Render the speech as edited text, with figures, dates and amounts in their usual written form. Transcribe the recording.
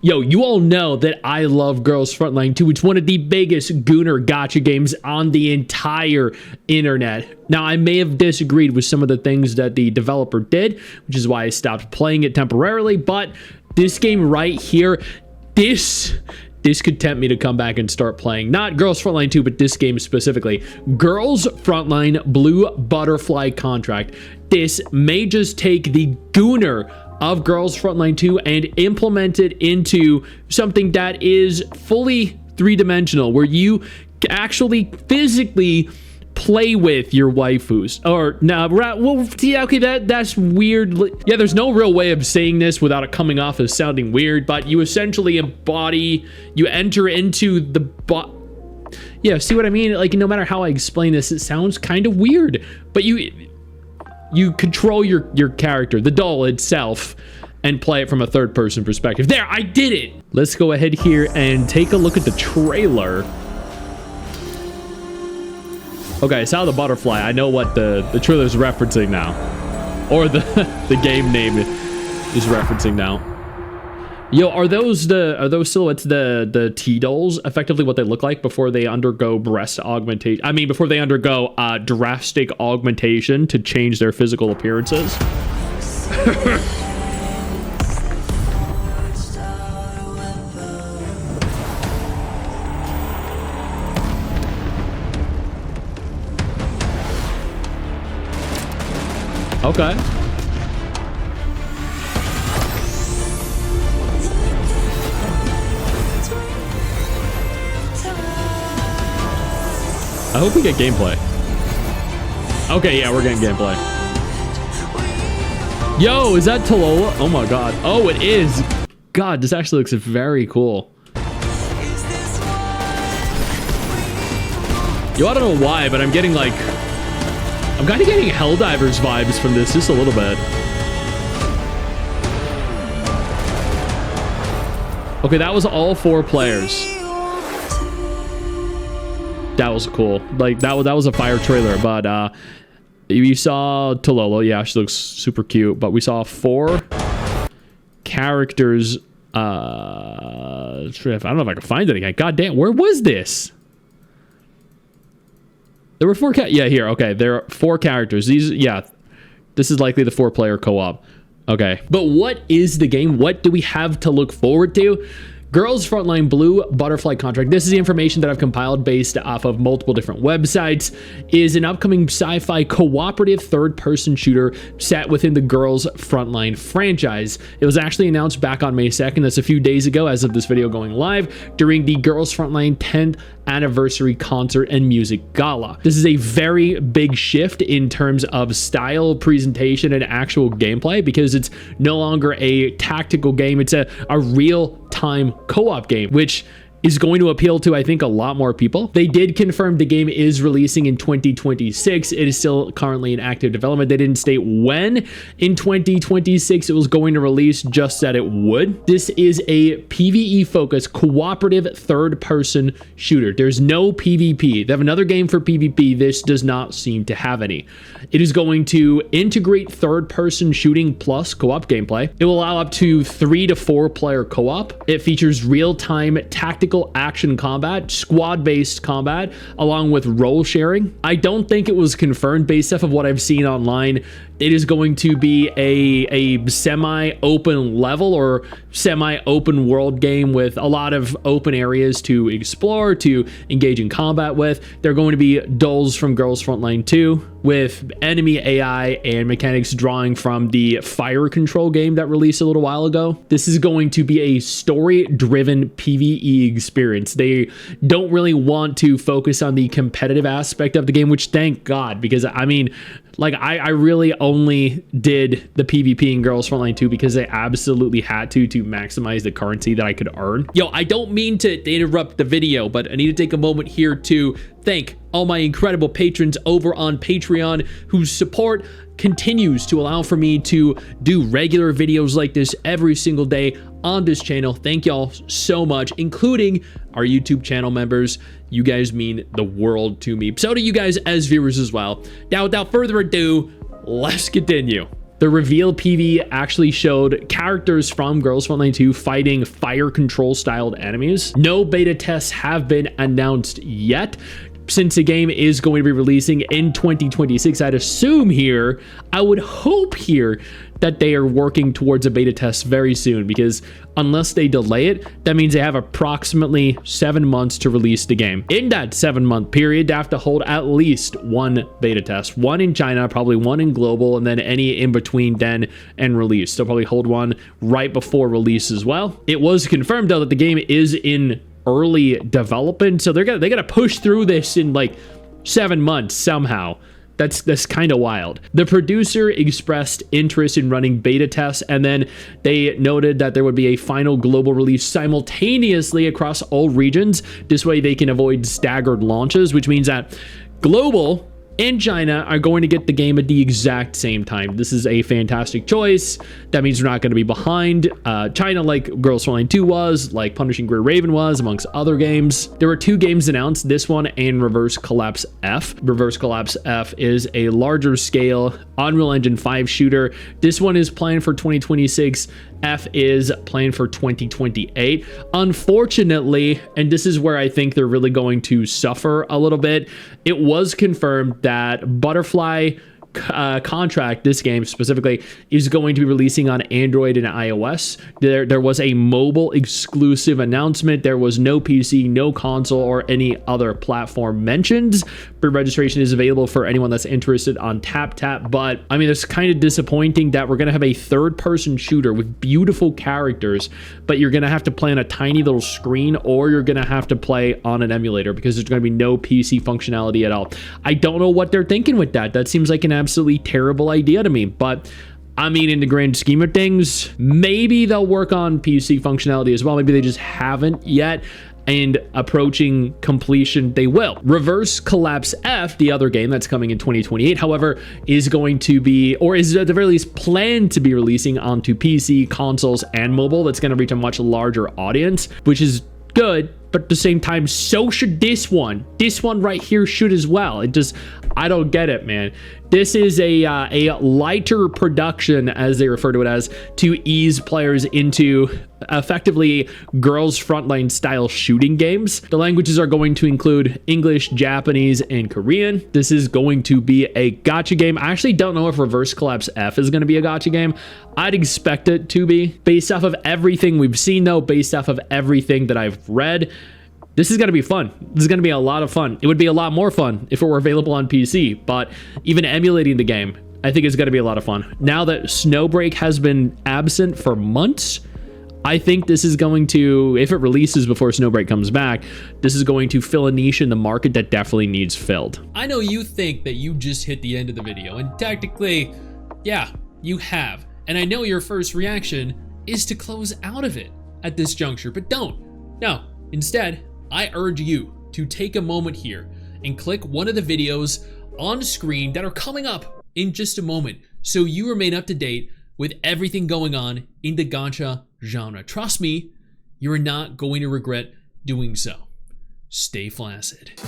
Yo, you all know that I love Girls Frontline 2. It's one of the biggest gooner gacha games on the entire internet. Now, I may have disagreed with some of the things that the developer did, which is why I stopped playing it temporarily, but this game right here, this could tempt me to come back and start playing. Not Girls Frontline 2, but this game specifically. Girls Frontline Blue Butterfly Contract. This may just take the gooner of Girls Frontline 2 and implement it into something that is fully three-dimensional, where you actually physically play with your waifus. Or no, well, yeah, okay, that's weird. Yeah, there's no real way of saying this without it coming off as sounding weird, but you essentially embody, you enter into the yeah, see what I mean? Like, no matter how I explain this, it sounds kind of weird, but you control your character, the doll itself, and play it from a third-person perspective. There, I did it! Let's go ahead here and take a look at the trailer. Okay, I saw the butterfly. I know what the trailer's referencing now. Or the game name is referencing now. Yo, are those silhouettes the T-dolls, effectively what they look like before they undergo breast augmentation? I mean, before they undergo drastic augmentation to change their physical appearances? Okay. I hope we get gameplay. Okay, yeah, we're getting gameplay. Yo, is that Talola? Oh my god. Oh, it is. God, this actually looks very cool. Yo, I don't know why, but I'm getting like... I'm kind of getting Helldivers vibes from this, just a little bit. Okay, that was all 4 players. That was cool. Like, that was a fire trailer, but you saw Tololo. Yeah, she looks super cute, but we saw 4 characters. I don't know if I can find it again. God damn, where was this? There were 4 yeah, here. Okay, there are 4 characters. These, yeah, this is likely the 4-player co-op. Okay, but what is the game? What do we have to look forward to? Girls Frontline Blue Butterfly Contract. This is the information that I've compiled based off of multiple different websites. Is an upcoming sci-fi cooperative third-person shooter set within the Girls Frontline franchise. It was actually announced back on May 2nd. That's a few days ago as of this video going live during the Girls Frontline 10th anniversary concert and music gala. This is a very big shift in terms of style, presentation, and actual gameplay because it's no longer a tactical game. It's a real-time co-op game, which is going to appeal to, I think, a lot more people. They did confirm the game is releasing in 2026. It is still currently in active development. They didn't state when in 2026 it was going to release, just that it would. This is a PvE-focused cooperative third-person shooter. There's no PvP. They have another game for PvP. This does not seem to have any. It is going to integrate third-person shooting plus co-op gameplay. It will allow up to 3 to 4 player co-op. It features real-time tactical action combat, squad-based combat, along with role sharing. I don't think it was confirmed based off of what I've seen online. It is going to be a semi-open level or semi-open world game with a lot of open areas to explore, to engage in combat with. They're going to be dolls from Girls Frontline 2 with enemy AI and mechanics drawing from the fire control game that released a little while ago. This is going to be a story-driven PvE experience. They don't really want to focus on the competitive aspect of the game, which thank God, because I mean, like, I really only did the PvP in Girls Frontline 2 because I absolutely had to maximize the currency that I could earn. Yo, I don't mean to interrupt the video, but I need to take a moment here to thank all my incredible patrons over on Patreon whose support continues to allow for me to do regular videos like this every single day on this channel. Thank y'all so much, including our YouTube channel members. You guys mean the world to me. So do you guys as viewers as well. Now, without further ado, let's continue. The reveal PV actually showed characters from Girls Frontline 2 fighting fire control styled enemies. No beta tests have been announced yet. Since the game is going to be releasing in 2026, I'd assume here, I would hope here that they are working towards a beta test very soon, because unless they delay it, that means they have approximately 7 months to release the game. In that 7-month period, they have to hold at least one beta test, one in China, probably one in global, and then any in between then and release. They'll probably hold one right before release as well. It was confirmed though that the game is in early development, so they gotta push through this in like 7 months somehow. That's kind of wild. The producer expressed interest in running beta tests, and then they noted that there would be a final global release simultaneously across all regions. This way they can avoid staggered launches, which means that global and China are going to get the game at the exact same time. This is a fantastic choice. That means we're not going to be behind. China, like Girls Frontline 2 was, like Punishing Grid Raven was, amongst other games. There were 2 games announced, this one and Reverse Collapse F. Reverse Collapse F is a larger scale Unreal Engine 5 shooter. This one is planned for 2026. F is planned for 2028. Unfortunately, and this is where I think they're really going to suffer a little bit, it was confirmed that Butterfly Contract, this game specifically, is going to be releasing on Android and iOS. There was a mobile exclusive announcement. There was no PC, no console, or any other platform mentioned. Pre-registration is available for anyone that's interested on TapTap, but I mean, it's kind of disappointing that we're going to have a third-person shooter with beautiful characters, but you're going to have to play on a tiny little screen, or you're going to have to play on an emulator, because there's going to be no PC functionality at all. I don't know what they're thinking with that. That seems like an absolutely terrible idea to me, but I mean, in the grand scheme of things, maybe they'll work on PC functionality as well. Maybe they just haven't yet, and approaching completion, they will. Reverse Collapse F, the other game that's coming in 2028, however, is going to be, or is at the very least planned to be, releasing onto PC, consoles, and mobile. That's going to reach a much larger audience, which is good, but at the same time, so should this one. This one right here should as well. It just, I don't get it, man. This is a lighter production, as they refer to it as, to ease players into effectively Girls Frontline style shooting games. The languages are going to include English, Japanese, and Korean. This is going to be a gacha game. I actually don't know if Reverse Collapse F is going to be a gacha game. I'd expect it to be. Based off of everything we've seen though, based off of everything that I've read, this is going to be fun. This is going to be a lot of fun. It would be a lot more fun if it were available on PC, but even emulating the game, I think it's going to be a lot of fun. Now that Snowbreak has been absent for months, I think this is going to, if it releases before Snowbreak comes back, this is going to fill a niche in the market that definitely needs filled. I know you think that you just hit the end of the video, and technically, yeah, you have. And I know your first reaction is to close out of it at this juncture, but don't. No, instead, I urge you to take a moment here and click one of the videos on screen that are coming up in just a moment, so you remain up to date with everything going on in the gacha genre. Trust me, you are not going to regret doing so. Stay flaccid.